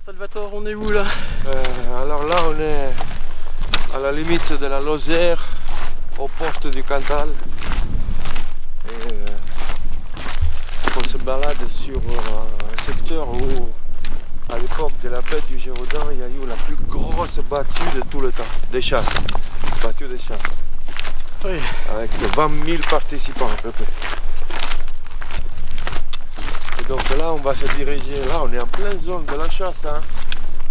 Salvatore, on est où là? Alors là, on est à la limite de la Lozère, aux portes du Cantal. Et on se balade sur un secteur où, à l'époque de la bête du Gévaudan, il y a eu la plus grosse battue de tout le temps, des chasses. Battue des chasses. Oui. Avec 20 000 participants à peu près. Et donc là, on va se diriger, là on est en pleine zone de la chasse. Hein.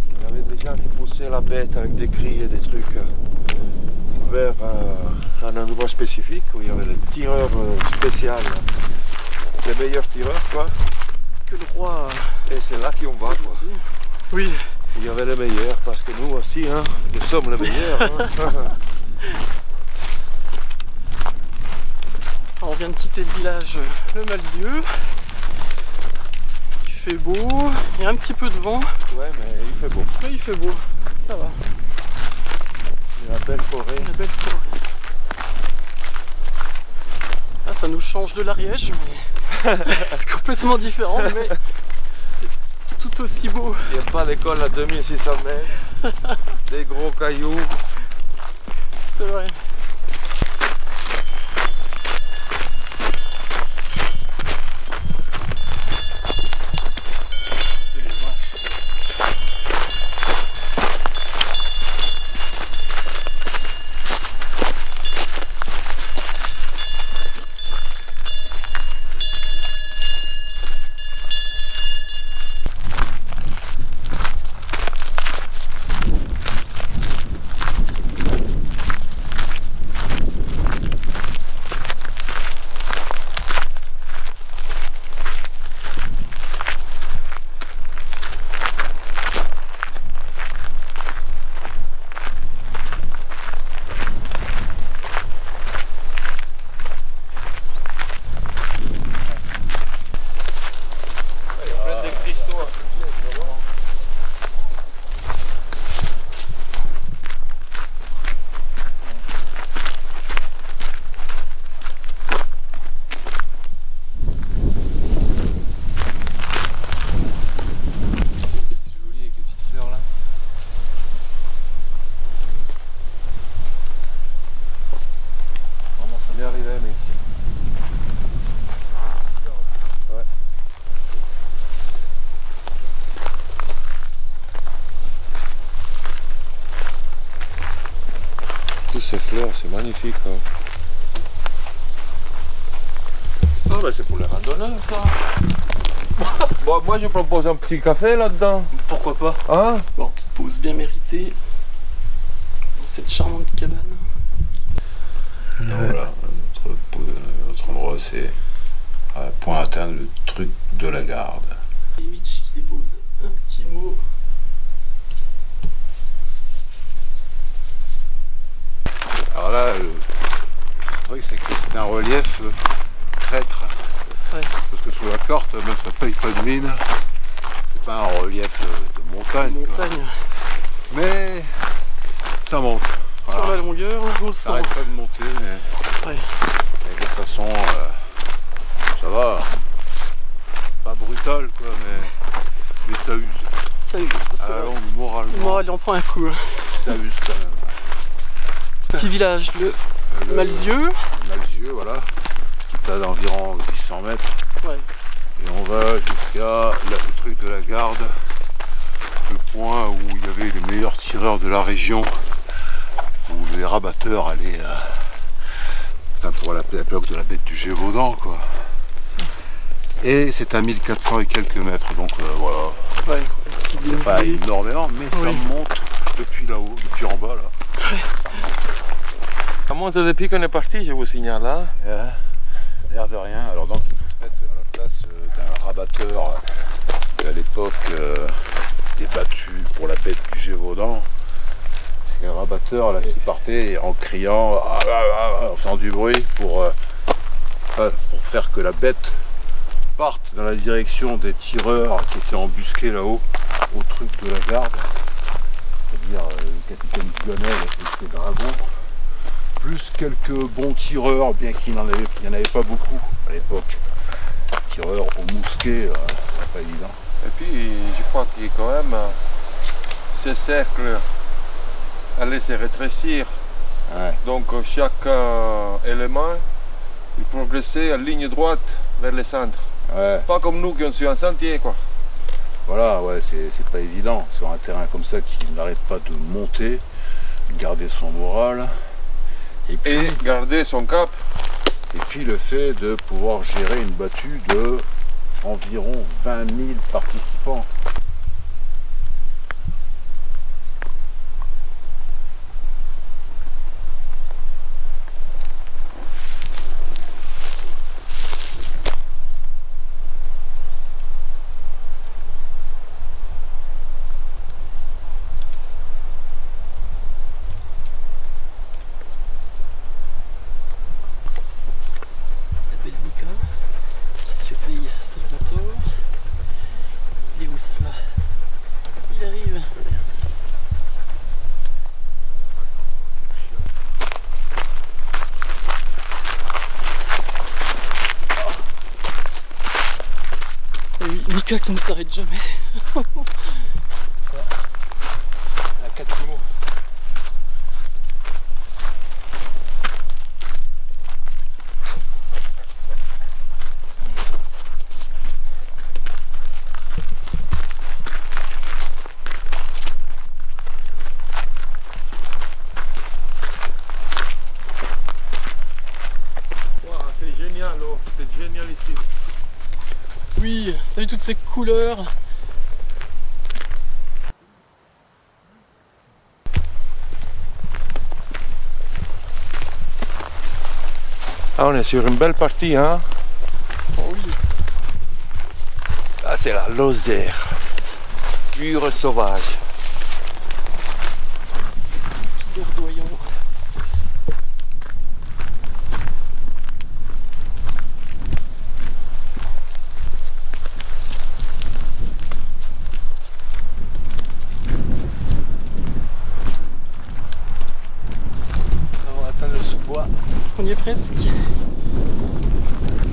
Il y avait des gens qui poussaient la bête avec des cris et des trucs vers un endroit spécifique où il y avait le tireur spécial, les meilleurs tireurs quoi. Que le roi... Et c'est là qu'on va quoi. Oui. Il y avait les meilleurs parce que nous aussi, hein, nous sommes les meilleurs. Hein. Alors, on vient de quitter le village Le Malzieu. Il fait beau, il y a un petit peu de vent. Ouais, mais il fait beau. Mais il fait beau, ça va. Il y a la belle forêt. La belle forêt. Ah, ça nous change de l'Ariège, mais c'est complètement différent, mais c'est tout aussi beau. Il n'y a pas d'école à 2600 mètres, des gros cailloux. C'est vrai. Tous ces fleurs, c'est magnifique. Hein. Ah ben c'est pour les randonneurs ça. Bon, moi je propose un petit café là-dedans. Pourquoi pas? Hein? Bon, petite pause bien méritée dans cette charmante cabane. Voilà, notre endroit c'est point à atteindre le truc de la garde. Et Mitch qui dépose un petit mot. Alors là, le truc c'est que c'est un relief traître. Ouais. Parce que sur la carte, ben, ça paye pas de mine. C'est pas un relief de montagne. Montagne. Mais ça monte. Sur Voilà. la longueur, on le Ça sent. arrête pas de monter, mais Ouais. de toute façon, ça va. Pas brutal quoi, mais ça use. Ça y est, À la longue, moralement, Moi, il en prend un coup. ça use quand même. Petit village, le Malzieu. Malzieu, voilà, qui est à d'environ 800 mètres. Ouais. Et on va jusqu'à le truc de la garde, le point où il y avait les meilleurs tireurs de la région, où les rabatteurs allaient, enfin pour l'époque de la bête du Gévaudan, quoi. Et c'est à 1400 et quelques mètres, donc voilà, Ouais, petit c'est pas dénivelé. énormément, mais ça monte depuis là-haut, depuis en bas là. Ça monte depuis qu'on est parti, je vous signale. Hein. L'air de rien. Alors donc il faut se mettre à la place d'un rabatteur à l'époque des battus pour la bête du Gévaudan. C'est un rabatteur là qui partait en criant, en faisant du bruit pour faire que la bête parte dans la direction des tireurs qui étaient embusqués là-haut au truc de la garde. C'est-à-dire le capitaine Gonel et ses dragons. Plus quelques bons tireurs, bien qu'il n'y en avait pas beaucoup à l'époque. Tireurs au mousquet, pas évident. Et puis je crois que quand même ce cercle allait se rétrécir. Ouais. Donc chaque élément il progressait en ligne droite vers le centre. Ouais. Pas comme nous qui on suit un sentier quoi. Voilà, ouais, c'est pas évident sur un terrain comme ça qui n'arrête pas de monter, garder son moral. Et puis, garder son cap. et puis le fait de pouvoir gérer une battue de environ 20 000 participants. Mika qui surveille Salvatore. Il est où Salva? Il arrive. Et oui, Mika qui ne s'arrête jamais. À 4 mots. C'est génial, oh. C'est génial ici. Oui, t'as vu toutes ces couleurs? Ah, on est sur une belle partie, hein? Oh oui. Là, c'est la Lozère, pure sauvage. Verdoyant. On va atteindre le sous-bois. On y est presque.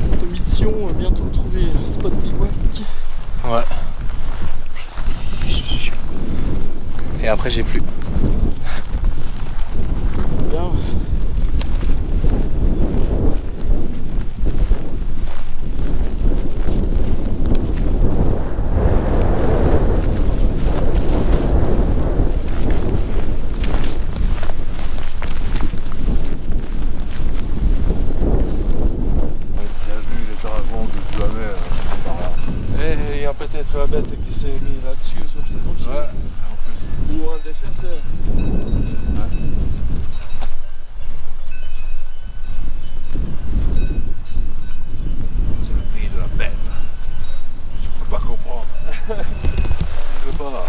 Cette mission, bientôt trouver un spot bivouac. Ouais. Et après j'ai plus. Bien. Et il y a peut-être la bête qui s'est mise là-dessus, sur ces rochers. Ouais. Ou un des chasseurs. C'est le pays de la bête. Je peux pas comprendre. Je peux pas.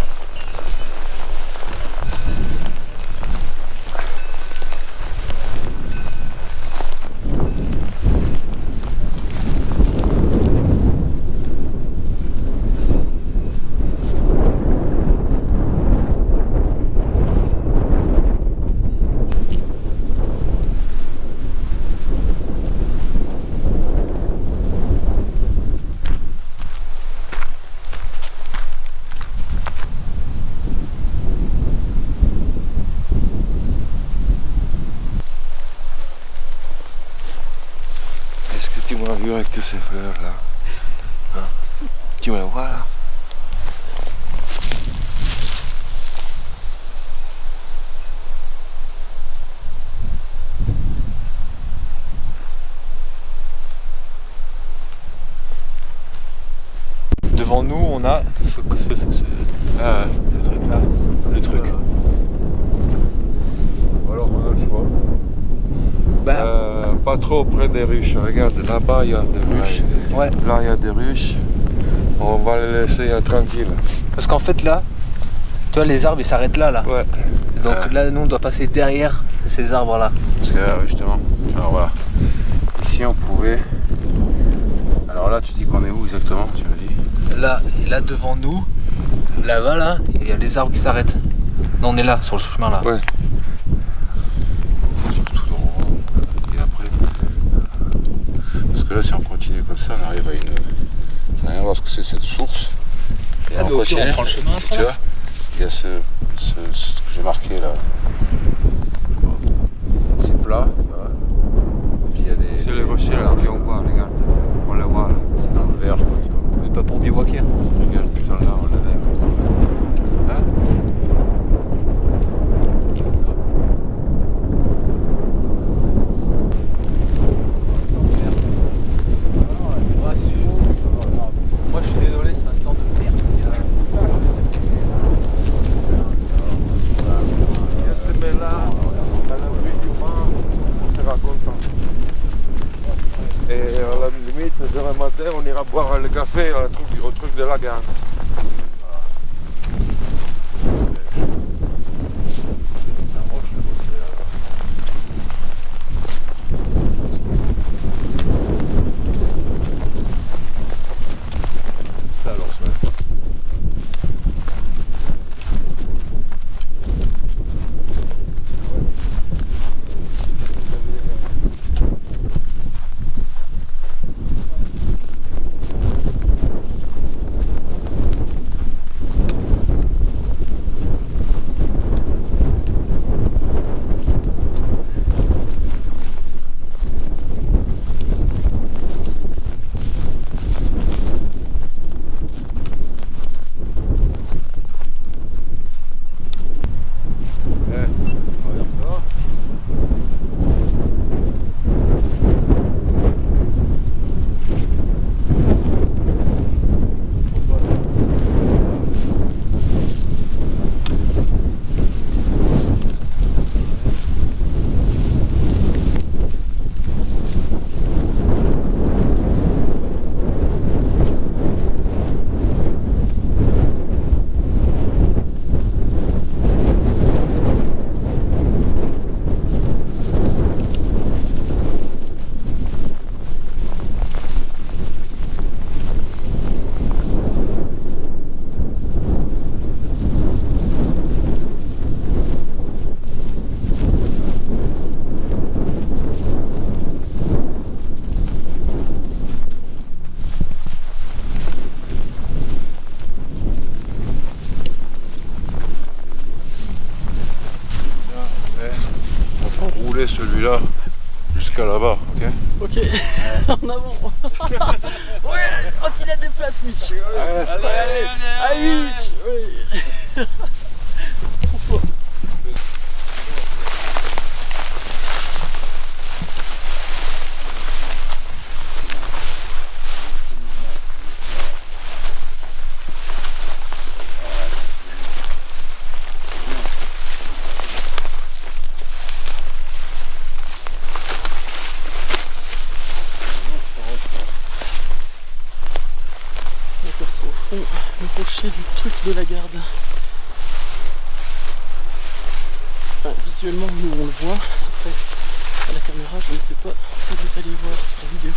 Est-ce que tu m'as vu avec toutes ces fleurs là? Hein? Tu me vois là? Devant nous on a le truc là. Le truc. Alors on a le choix. Pas trop près des ruches. Regarde, là-bas il y a des ruches. Ouais. Là il y a des ruches. On va les laisser tranquilles. Parce qu'en fait là, tu vois les arbres ils s'arrêtent là. Ouais. Donc là nous on doit passer derrière ces arbres là. Parce que justement, alors voilà. Ici on pouvait. Alors là tu dis qu'on est où exactement, tu me dis? Là, et là devant nous, là-bas là, il y a les arbres qui s'arrêtent. Non on est là, sur le chemin là. Ouais. Tout droit. Et après. Parce que là si on continue comme ça, on arrive à une. Je vais rien voir ce que c'est cette source. Et on au pire, continue. on prend le chemin. Tu vois, il y a ce que j'ai marqué là. C'est plat, tu vois. Puis il y a des. C'est les rochers là qu'on voit, regarde. On les voit là. C'est dans le vert, quoi, tu vois. Mais pas pour bivouaquer. Regarde, ils sont là, on les voit. Hein? Moi je suis désolé, c'est un temps de merde. Il y a ce mec-là, à la vue du vent, on sera content. Et à la limite, demain matin, on ira boire le café au truc de la gare. La roche, là, c'est là. Ça alors, ça. On va rouler celui-là jusqu'à là-bas, ok? Ok, en avant. Ouais, oh, il a des places, Mitch. Ouais. Allez, Mitch. Ouais. Trop fort. On aperçoit au fond le rocher du truc de la garde. Enfin, visuellement, nous on le voit. Après, à la caméra, je ne sais pas si vous allez voir sur la vidéo.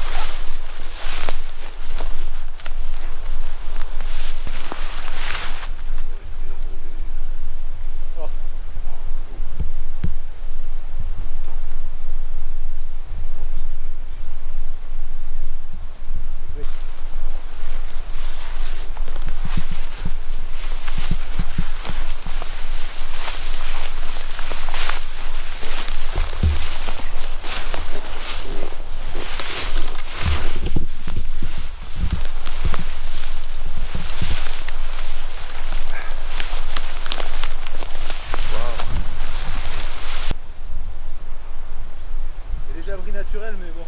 Déjà abri naturel, mais bon.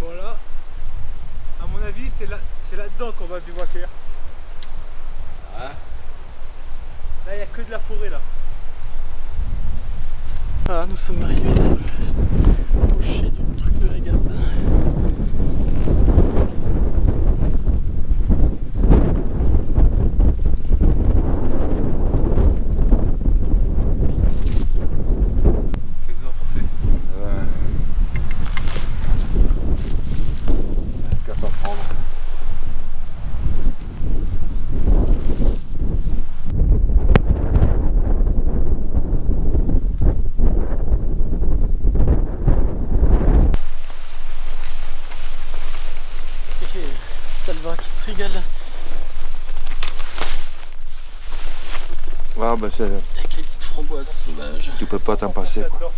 Bon là, à mon avis, c'est là-dedans qu'on va bivouaquer. Hein? Là, il n'y a que de la forêt là. Ah, nous sommes arrivés sur le rocher du truc de la garde. Qu'est-ce que vous en pensez? Cap à prendre. régale. Ah bah c'est... Avec les petites framboises sauvages. Tu peux pas t'en passer quoi.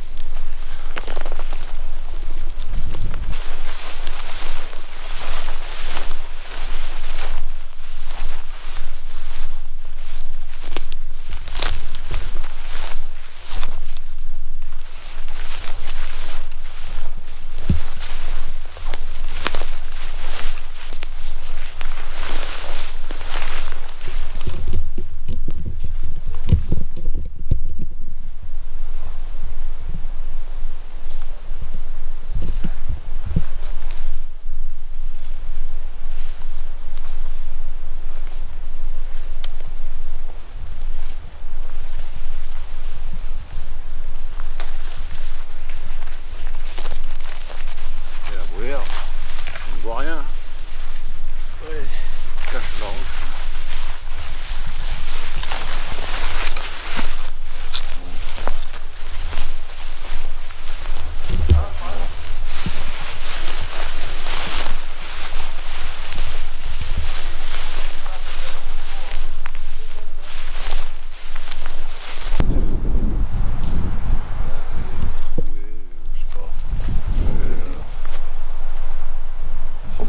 On ne voit rien. Hein. Ouais. Cache la roche.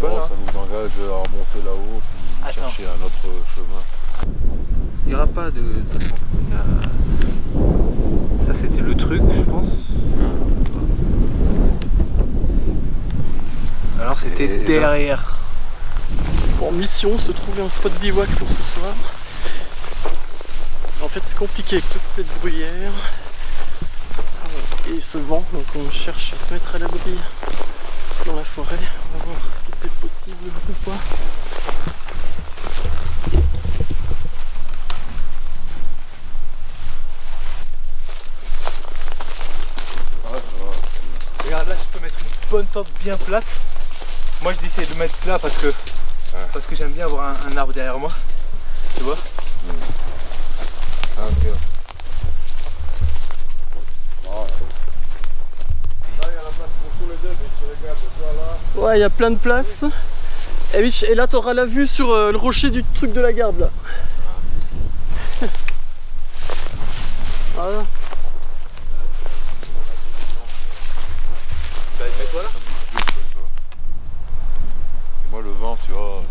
Ça nous engage à remonter là-haut puis chercher un autre chemin. Il n'y aura pas de toute façon. Ça c'était le truc je pense. Alors c'était derrière. Bon, mission, se trouver un spot bivouac pour ce soir. En fait c'est compliqué avec toute cette bruyère et ce vent, donc on cherche à se mettre à l'abri dans la forêt. On va voir si c'est possible ou pas. Regarde là, tu peux mettre une bonne tente bien plate. Moi je décide de mettre là parce que j'aime bien avoir un arbre derrière moi. Tu vois? Ah, ok. Ouais, il y a plein de places. Et, oui, et là, tu auras la vue sur le rocher du truc de la garde là. Voilà. Bah mets-toi là. Moi le vent, tu vois.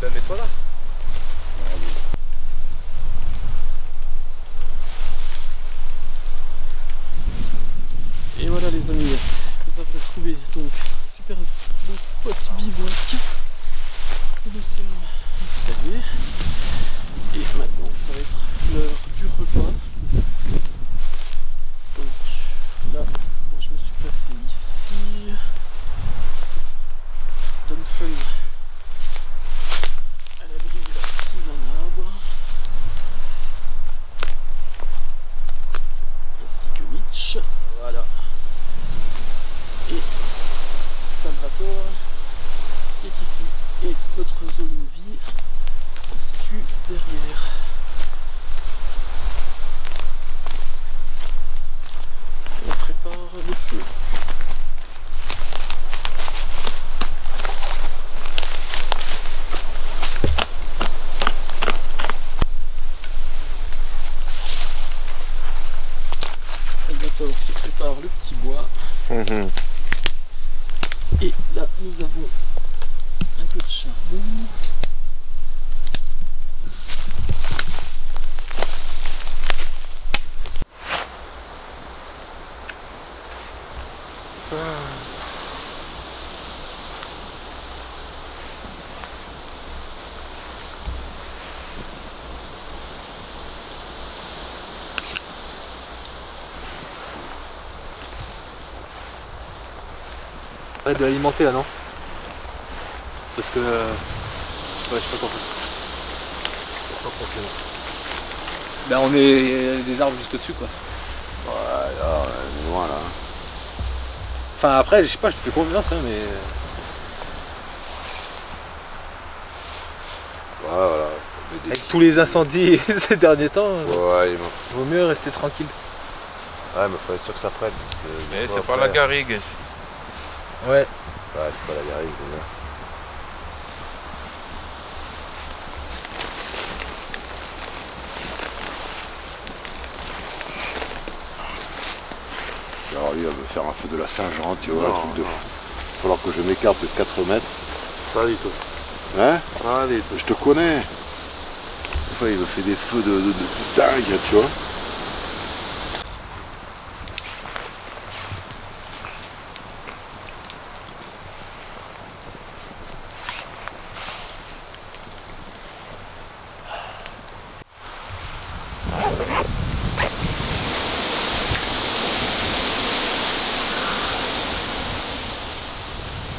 Bah mets-toi là. Et voilà les amis, nous avons trouvé donc un super beau spot bivouac. Nous sommes installés et maintenant ça va être l'heure du repas. Donc là, moi je me suis placé ici. Thompson à l'abri là sous un arbre. Ainsi que Mitch, voilà. Et Salvatore qui est ici. Et notre zone de vie se situe derrière. On prépare le feu. Salvatore qui prépare le petit bois. Et là nous avons un peu de charbon. Arrête de l'alimenter là non? Parce que... ouais je sais pas pourquoi. Bah on est des arbres juste au-dessus quoi. Ouais, là, on est loin là. Enfin après je sais pas, je te fais confiance hein, mais... Ouais, voilà. Avec tous les incendies ces derniers temps, ouais, il vaut mieux rester tranquille. Ouais, mais faut être sûr que ça prenne. Mais c'est pas la garrigue ici. Ouais. Ouais, c'est pas la garrigue déjà. lui, elle veut faire un feu de la Saint-Jean, tu vois, un truc de fou. Il va falloir que je m'écarte de 4 mètres. Pas du tout. Hein? Pas du tout. Je te connais. Des fois, il me fait des feux de dingue, tu vois.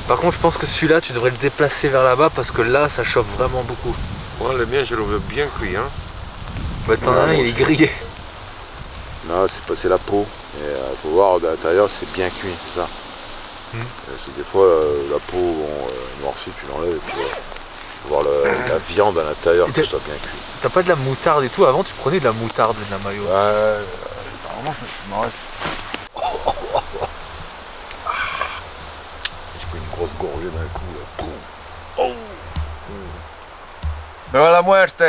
Par contre, je pense que celui-là, tu devrais le déplacer vers là-bas parce que là, ça chauffe vraiment beaucoup. Moi, le mien, je le veux bien cuit. Hein. Bah, t'en as un, il est grillé. Non, c'est la peau. Il faut voir, de l'intérieur, c'est bien cuit, c'est ça. Parce que des fois, la peau noircie, tu l'enlèves et puis faut voir la viande à l'intérieur, que ça soit bien cuit. T'as pas de la moutarde et tout? Avant, tu prenais de la moutarde de la mayo. Apparemment, il m'en reste. J'ai pris une grosse gorgée d'un coup, là. Oh. Viva la muerte!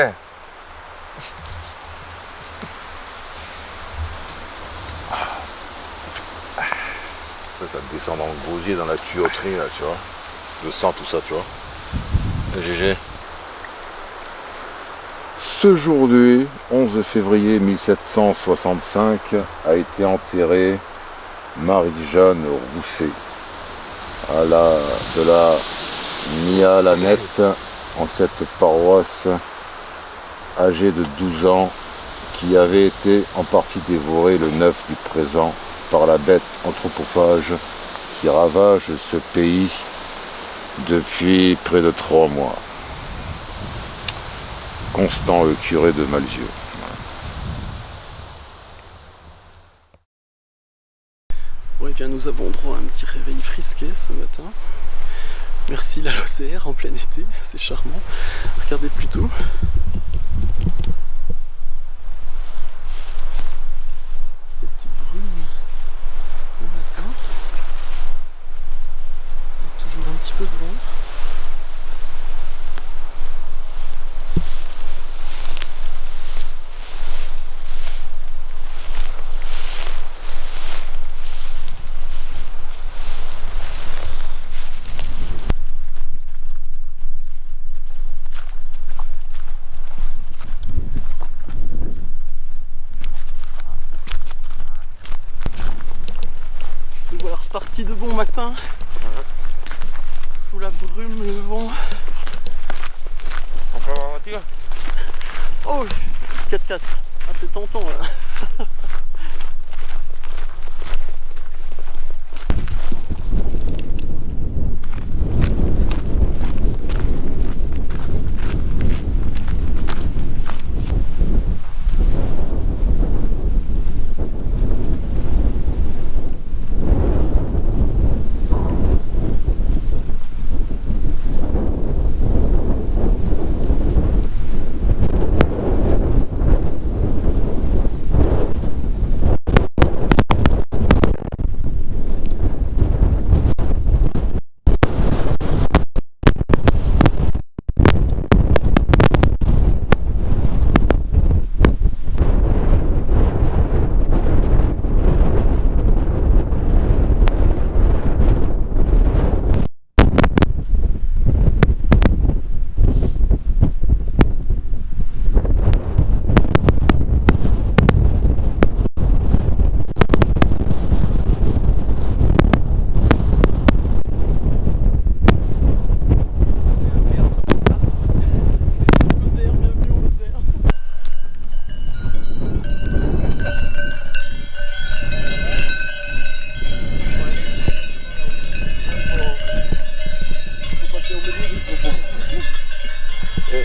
Ça te descend dans le gosier, dans la tuyauterie, là, tu vois. Je sens tout ça, tu vois. GG. Ce jour-là, 11 février 1765, a été enterrée Marie-Jeanne Rousset, de la Mia-Lanette, en cette paroisse, âgée de 12 ans, qui avait été en partie dévorée le 9 du présent par la bête anthropophage qui ravage ce pays depuis près de 3 mois. Constant, le curé de Malzieu. Bon, et bien nous avons droit à un petit réveil frisqué ce matin. Merci la Lozère en plein été, c'est charmant. Regardez plutôt. Cette brume le matin. Toujours un petit peu de vent. Nous voilà repartis de bon matin, sous la brume, le vent. On prend la voiture? Oh, 4x4, ah, c'est tentant là.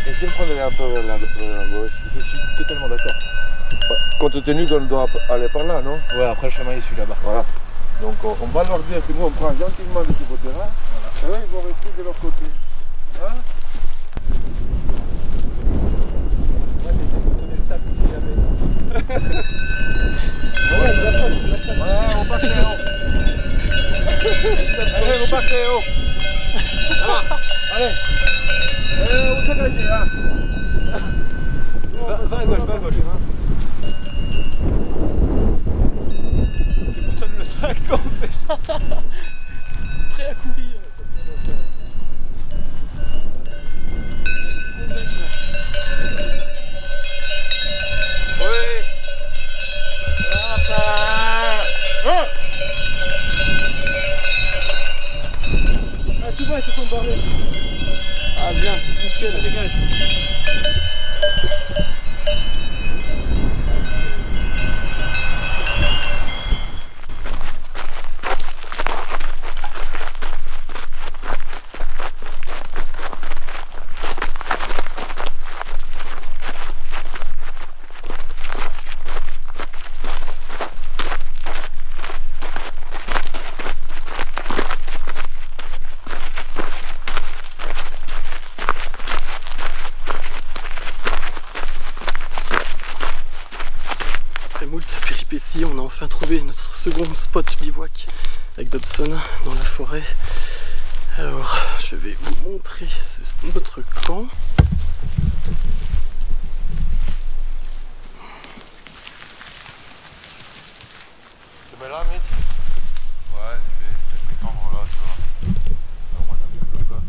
Essaye de prendre un peu vers la gauche. Je suis totalement d'accord. Compte tenu qu'on doit aller par là, non? Ouais, après le chemin est celui là-bas. Voilà. Donc on va leur dire que nous on prend gentiment de ce côté-là. Voilà. Et eux ils vont rester de leur côté. Hein? Ouais, on passe en haut. Allez, on passe en haut. Allez. On s'est gagné, hein. Va à gauche, va à gauche. Tu boutonnes le sol. Prêt à courir. Elles sont belles. Oui. Ah, tu vois, elles se sont barrées. Ah, bien, nickel, dégage. Après moult péripéties, on a enfin trouvé notre second spot bivouac avec Dobson dans la forêt. Alors, je vais vous montrer notre camp. Tu mets là, Mitch? Ouais, je vais peut-être m'étendre là, tu vois. On va un peu plus bas.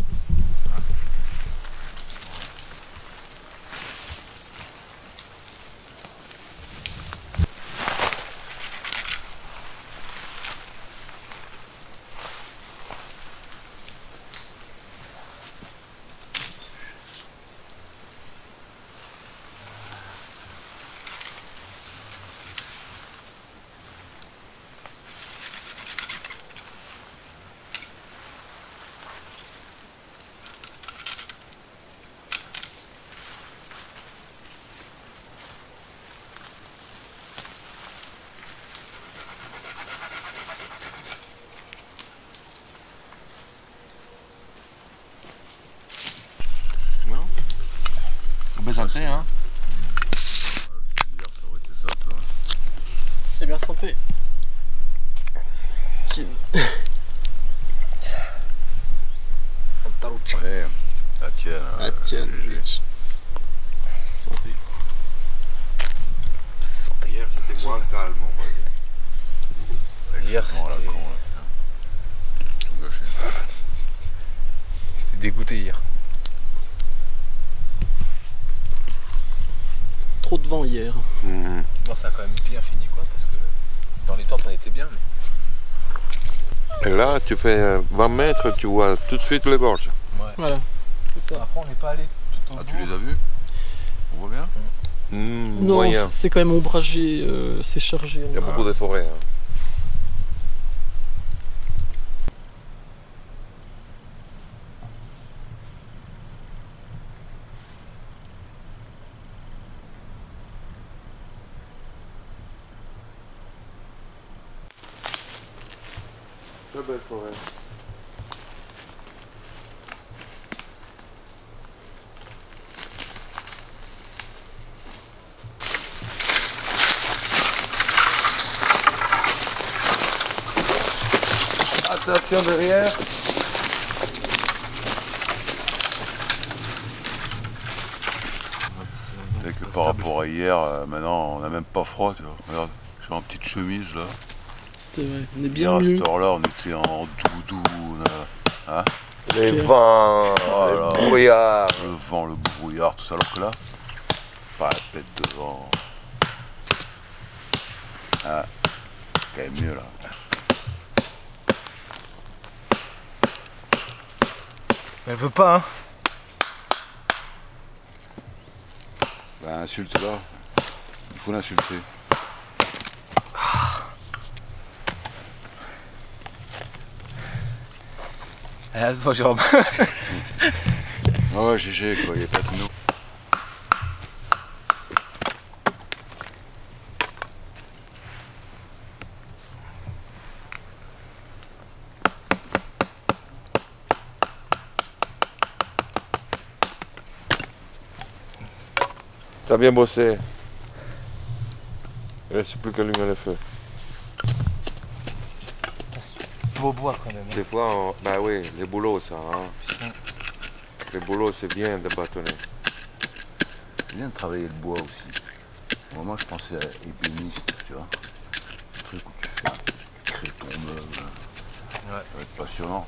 Bonne santé, hein. Hier, ça aurait été ça, toi. Eh bien, santé. Chill. Ouais, la tienne. Ah tiens, GG. bitch. Santé. Santé. Hier, c'était moins calme, on va dire. Hier, Exactement, la c'était- con, là, putain. Tout gâché. J'étais dégoûté hier. Trop de vent hier. Bon, ça a quand même bien fini quoi, parce que dans les tentes on était bien. Mais... Et là, tu fais 20 mètres, tu vois tout de suite les gorges. Voilà, c'est ça. Après on n'est pas allé tout au Ah, bout. tu les as vus? On voit bien? Non, Moyen. c'est quand même ombragé, c'est chargé. Il y a beaucoup de forêts. Hein. Très belle forêt. Attention derrière. C'est que par rapport à hier, maintenant on n'a même pas froid, tu vois. Regarde, je suis en petite chemise là. C'est vrai, on est Hier bien à mieux. cette heure-là, on était en doudou. Les clair. vents, Voilà. le brouillard. Le vent, le brouillard, tout ça, alors que là, pas la tête de vent. Ah, quand même mieux là. Mais elle veut pas hein. Ben insulte-la. Il faut l'insulter. Ah, toi Jérôme. Ah ouais, GG quoi, il n'y a pas de nous. T'as bien bossé. Il ne reste plus qu'à allumer le feu. Beau bois quand même. Hein. Des fois, bah oui, les boulots, ça. Hein. Les boulots, c'est bien de bâtonner. C'est bien de travailler le bois aussi. Au moment, je pensais à ébéniste, tu vois. Le truc où tu fais créton, Passionnant.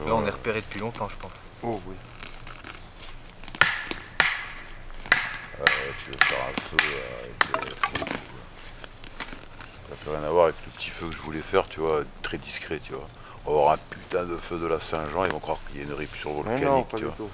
Là, on est repéré depuis longtemps, je pense. Oh oui. Tu veux faire un feu avec... ça fait rien à voir avec le petit feu que je voulais faire, tu vois, très discret, tu vois. On va avoir un putain de feu de la Saint-Jean, ils vont croire qu'il y a une éruption volcanique, Non, pas tu du vois. tout.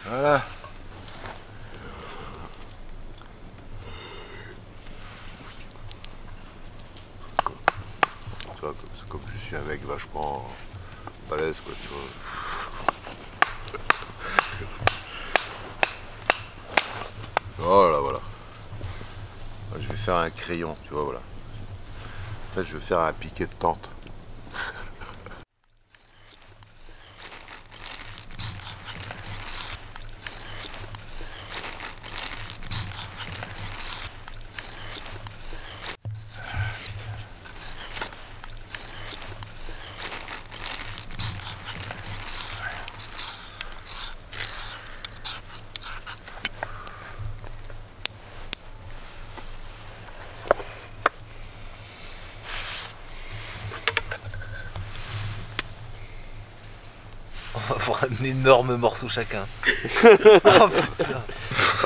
Voilà. Tu vois, comme je suis un mec vachement balèze, quoi, tu vois. Voilà, voilà. Je vais faire un crayon, tu vois, voilà. En fait, je vais faire un piquet de tente. On va avoir un énorme morceau chacun. Oh putain.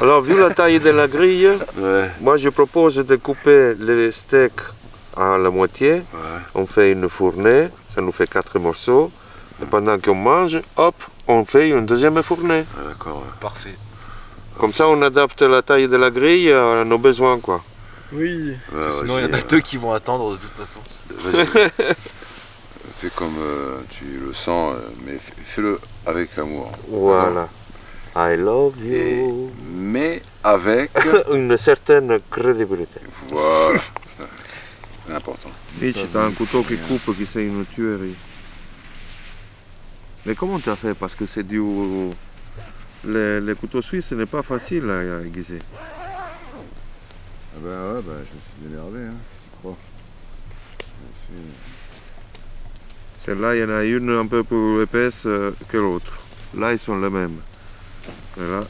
Alors, vu la taille de la grille, Ouais. moi je propose de couper les steaks à la moitié. Ouais. On fait une fournée, ça nous fait 4 morceaux. Et pendant qu'on mange, hop, on fait une deuxième fournée. Ah, d'accord, ouais. Parfait. Comme ça, on adapte la taille de la grille à nos besoins, quoi. Oui. Ouais, Sinon, il y en a vas-y, deux qui vont attendre de toute façon. vas-y. Fais comme tu le sens, mais fais-le avec amour. Voilà. I love Et, you. mais avec... Une certaine crédibilité. Voilà. C'est important. Ici, tu as un couteau qui coupe, qui c'est une tuerie. Mais comment tu as fait? Parce que c'est du... Les couteaux suisses, ce n'est pas facile à aiguiser. Ah bah ouais, bah, je me suis énervé, hein, tu crois. Celle-là, il y en a une un peu plus épaisse que l'autre. Là, ils sont les mêmes. Et là,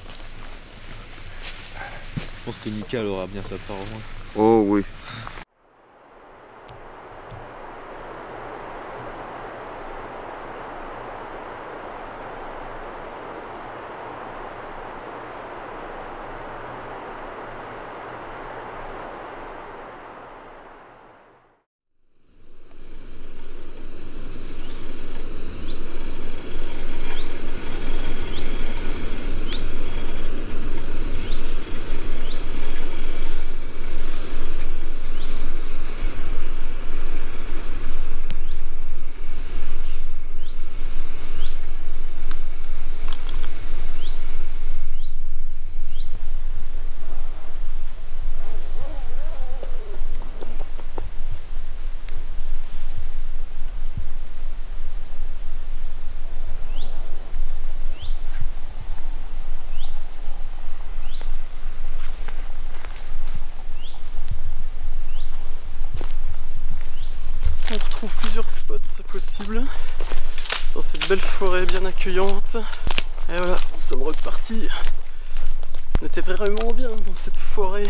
Je pense que Mika elle aura bien sa part au moins. oh oui. On retrouve plusieurs spots possibles dans cette belle forêt bien accueillante. Et voilà, nous sommes repartis. On était vraiment bien dans cette forêt.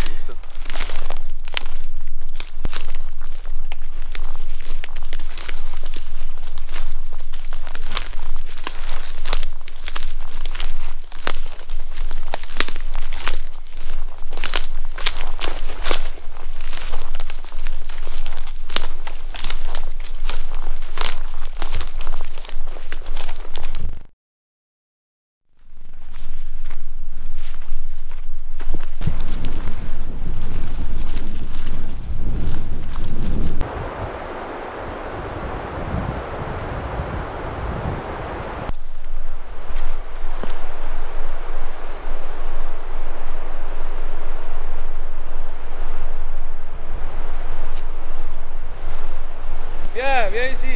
Viens ici.